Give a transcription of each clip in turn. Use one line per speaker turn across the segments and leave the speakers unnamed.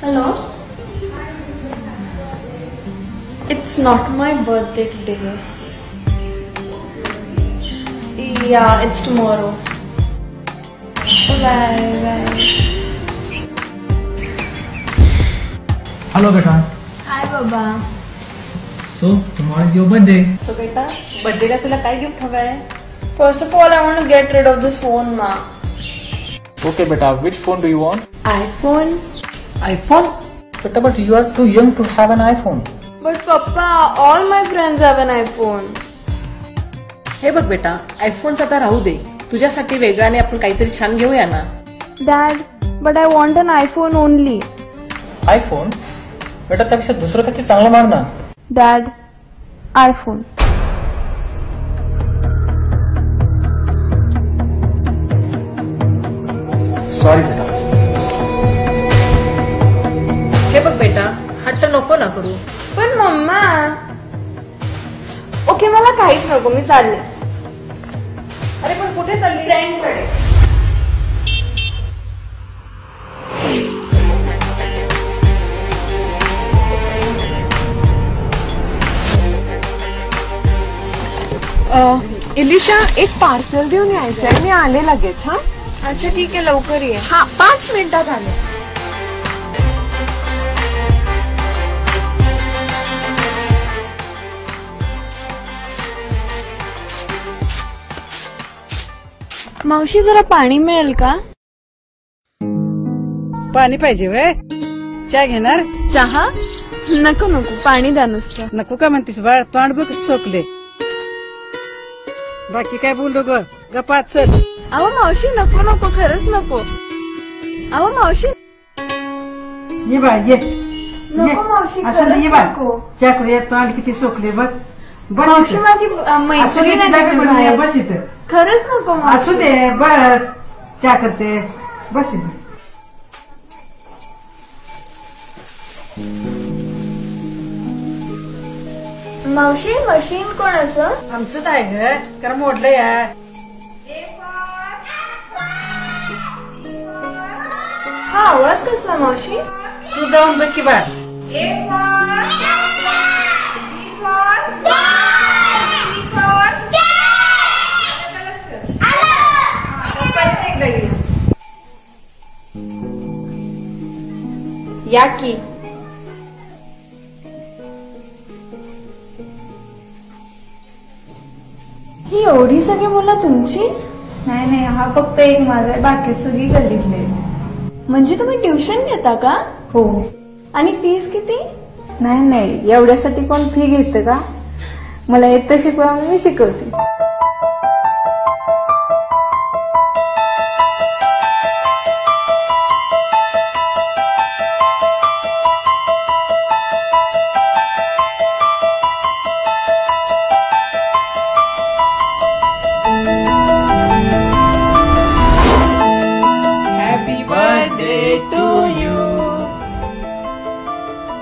Hello? It's not my birthday today. Yeah, it's tomorrow. Bye.
Hello, beta.
Hi, Baba.
So, tomorrow is your birthday.
So, beta, birthday ला तुला काय gift हवंय? First of all, I want to get rid of this phone, ma.
Okay, beta. Which phone do you want?
iPhone.
iPhone? Beta, but you are too young to have an iPhone.
But Papa, all my friends have an iPhone.
हे बघ बेटा, iPhone आता राहू दे. तुझ्यासाठी वेगळ्याने आपण काहीतरी छान घेऊया ना.
Dad, but I want an iPhone only.
iPhone? बेटा त्यापेक्षा दुसरं काहीतरी चांगलं मार ना.
Dad, iPhone.
Sorry, बेटा.
हे बघ बेटा, हट्ट नको ना करू.
पण मम्मा. ओके, मला काहीच नको, मी चालले.
अरे पण कुठे चालली?
फ्रेंडकडे.
इलिशा, एक पार्सल घेऊन यायचंय. मी आले लगेच. हा,
अच्छा ठीक आहे, लवकर ये.
हा, 5 मिनिटात आले.
मावशी, जरा पाणी मिळेल का?
पाणी पाहिजे वय? चहा घेणार?
चहा नको, पाणी द्या नुसतं.
नको का म्हणतीस बाळ? तोंड बघ सोकले. बाकी काय बोललो ग? गपात चल.
अहो मावशी, नको, खरंच नको. अहो मावशी.
ये बाळ, ये.
नको मावशी,
असं
खरंच
ये बाळ.
नको.
चहा करूया. तोंड किती सोकले बघ.
मावशी, माझी मैत्रीण आहे.
बस इथं.
खरंच नको मावशी.
असू दे, बस. चहा करते. बस इथं.
मावशी, मशीन कोणाचं?
आमचंच आहे ग. कारण मोडलं या.
हा आवाज कसला मावशी?
तू जाऊन बघ की बाळ.
या की. ही एवढी सगळी मुलं तुमची?
नाही, हा फक्त एक माझा आहे. बाकी सगळी गल्लीतले.
म्हणजे तुम्ही ट्युशन घेता का?
हो.
आणि फीस किती?
नाही, एवढ्यासाठी कोण फी घेतं का? मला येतं शिकवा म्हणून मी शिकवते.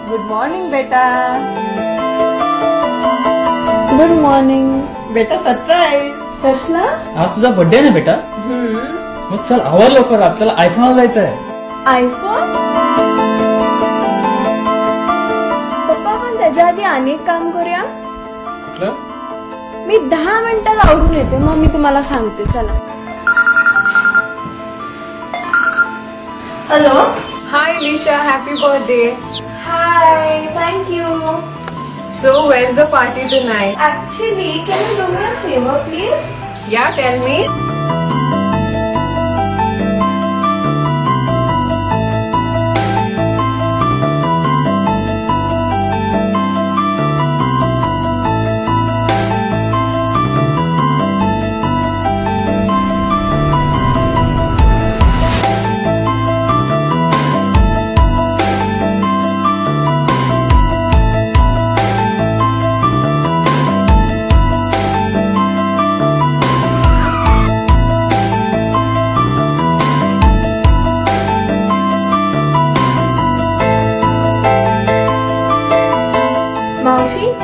गुड मॉर्निंग बेटा.
Good morning.
बेटा, सरप्राईज.
कसला?
आज तुझा बर्थडे आहे ना बेटा? मग चल आवर लवकर, आपल्याला आयफोनला जायचं आहे.
आयफोन? पप्पा, पण त्याच्या आधी अनेक काम करूया. मी 10 मिनिटात आवरून येते, मग मी तुम्हाला सांगते. चला. Hello.
Hi Elisha, happy birthday.
Hi, thank you.
So, where's the party tonight?
Actually, can you do me a favor, please?
Yeah, tell me.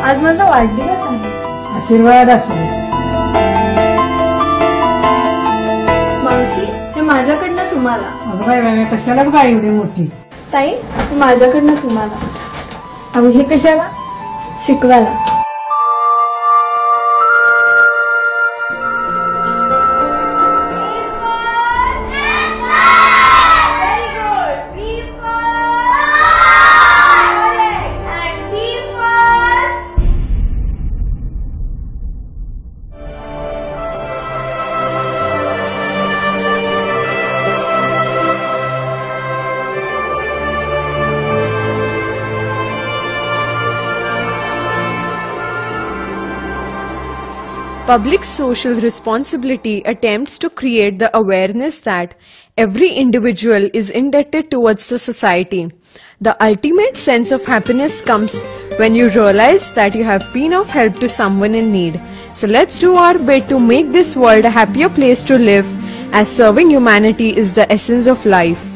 आज माझा वाढदिवस आहे.
आशीर्वाद असू.
मावशी, हे माझ्याकडनं तुम्हाला.
अगं बाय, कशाला बघा एवढी मोठी.
ताई माझ्याकडनं तुम्हाला
अहो हे कशाला?
शिकवायला.
Public social responsibility attempts to create the awareness that every individual is indebted towards the society. The ultimate sense of happiness comes when you realize that you have been of help to someone in need. So let's do our bit to make this world a happier place to live, as serving humanity is the essence of life.